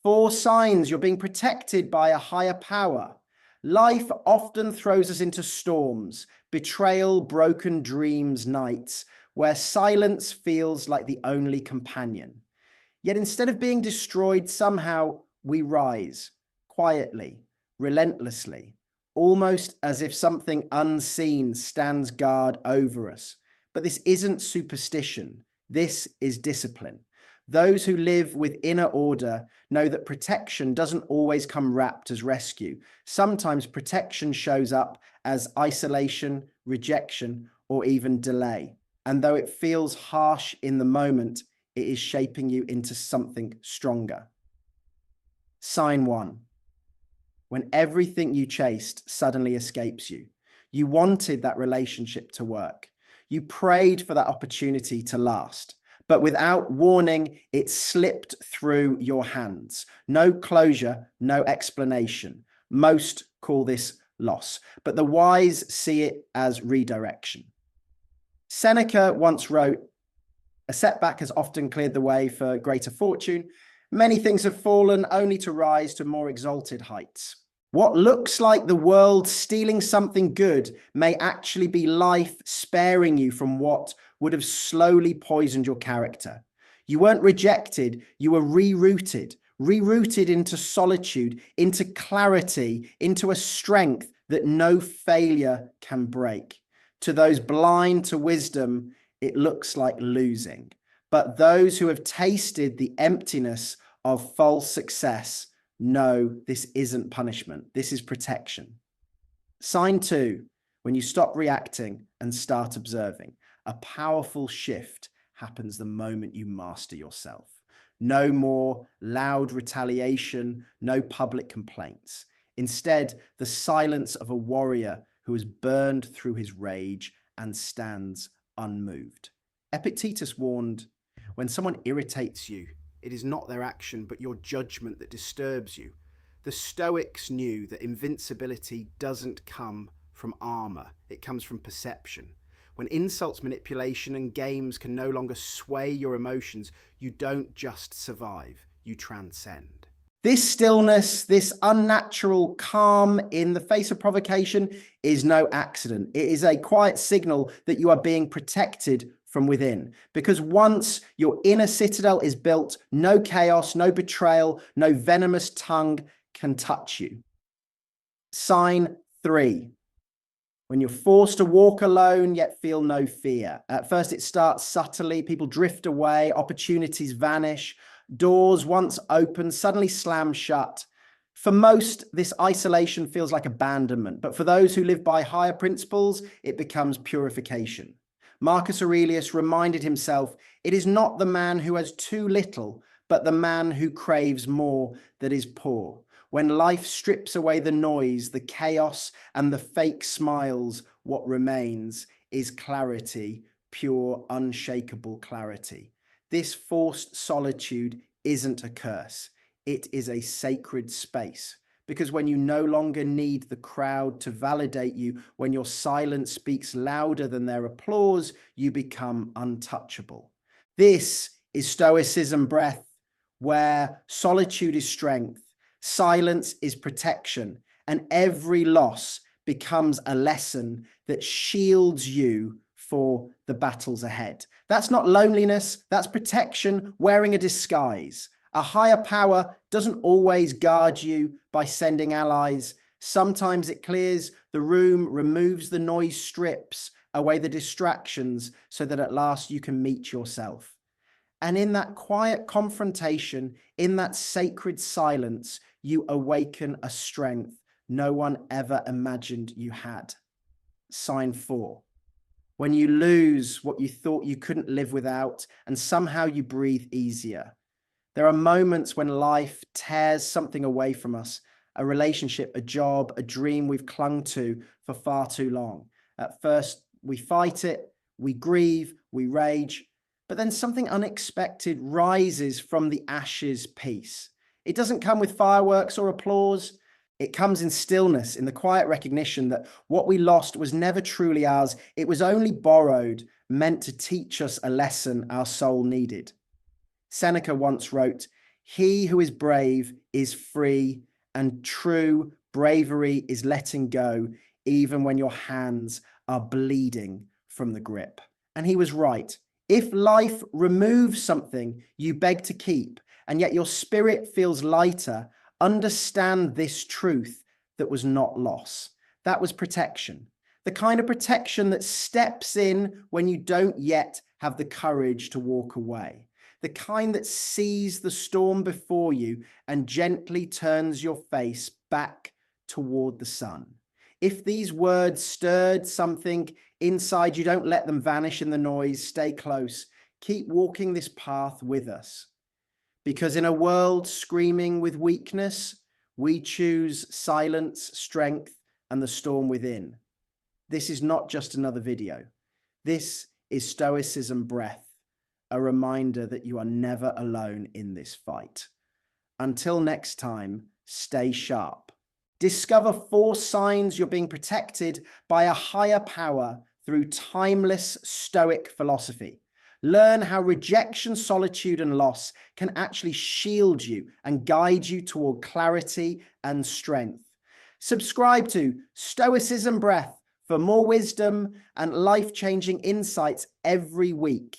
4 signs you're being protected by a higher power. Life often throws us into storms, betrayal, broken dreams, nights, where silence feels like the only companion. Yet instead of being destroyed, somehow we rise, quietly, relentlessly, almost as if something unseen stands guard over us. But this isn't superstition. This is discipline. Those who live with inner order know that protection doesn't always come wrapped as rescue. Sometimes protection shows up as isolation, rejection, or even delay. And though it feels harsh in the moment, it is shaping you into something stronger. Sign 1. When everything you chased suddenly escapes you. You wanted that relationship to work. You prayed for that opportunity to last. But without warning, it slipped through your hands. No closure, no explanation. Most call this loss, but the wise see it as redirection. Seneca once wrote, "A setback has often cleared the way for greater fortune. Many things have fallen only to rise to more exalted heights." What looks like the world stealing something good may actually be life sparing you from what would have slowly poisoned your character. You weren't rejected, you were rerouted into solitude, into clarity, into a strength that no failure can break. To those blind to wisdom, it looks like losing. But those who have tasted the emptiness of false success know this isn't punishment. This is protection. Sign 2, when you stop reacting and start observing. A powerful shift happens the moment you master yourself. No more loud retaliation, no public complaints. Instead, the silence of a warrior who has burned through his rage and stands unmoved. Epictetus warned, when someone irritates you, it is not their action, but your judgment that disturbs you. The Stoics knew that invincibility doesn't come from armor, it comes from perception. When insults, manipulation, and games can no longer sway your emotions, you don't just survive, you transcend. This stillness, this unnatural calm in the face of provocation is no accident. It is a quiet signal that you are being protected from within. Because once your inner citadel is built, no chaos, no betrayal, no venomous tongue can touch you. Sign 3. When you're forced to walk alone, yet feel no fear. At first, it starts subtly. People drift away, opportunities vanish, doors once open suddenly slam shut. For most, this isolation feels like abandonment, but for those who live by higher principles, it becomes purification. Marcus Aurelius reminded himself, it is not the man who has too little, but the man who craves more that is poor. When life strips away the noise, the chaos, and the fake smiles, what remains is clarity, pure, unshakable clarity. This forced solitude isn't a curse. It is a sacred space. Because when you no longer need the crowd to validate you, when your silence speaks louder than their applause, you become untouchable. This is Stoicism Breath, where solitude is strength, silence is protection, and every loss becomes a lesson that shields you for the battles ahead. That's not loneliness, that's protection wearing a disguise. A higher power doesn't always guard you by sending allies. Sometimes it clears the room, removes the noise, strips away the distractions so that at last you can meet yourself. And in that quiet confrontation, in that sacred silence, you awaken a strength no one ever imagined you had. Sign 4. When you lose what you thought you couldn't live without, and somehow you breathe easier. There are moments when life tears something away from us, a relationship, a job, a dream we've clung to for far too long. At first, we fight it, we grieve, we rage, but then something unexpected rises from the ashes peace. It doesn't come with fireworks or applause. It comes in stillness, in the quiet recognition that what we lost was never truly ours. It was only borrowed, meant to teach us a lesson our soul needed. Seneca once wrote, He who is brave is free, and true bravery is letting go even when your hands are bleeding from the grip. And he was right. If life removes something you beg to keep, and yet your spirit feels lighter, understand this truth: that was not loss. That was protection. The kind of protection that steps in when you don't yet have the courage to walk away. The kind that sees the storm before you and gently turns your face back toward the sun. If these words stirred something inside you, don't let them vanish in the noise. Stay close. Keep walking this path with us. Because in a world screaming with weakness, we choose silence, strength, and the storm within. This is not just another video. This is Stoicism Breath, a reminder that you are never alone in this fight. Until next time, stay sharp. Discover 4 signs you're being protected by a higher power through timeless Stoic philosophy. Learn how rejection, solitude, and loss can actually shield you and guide you toward clarity and strength. Subscribe to Stoicism Breath for more wisdom and life-changing insights every week.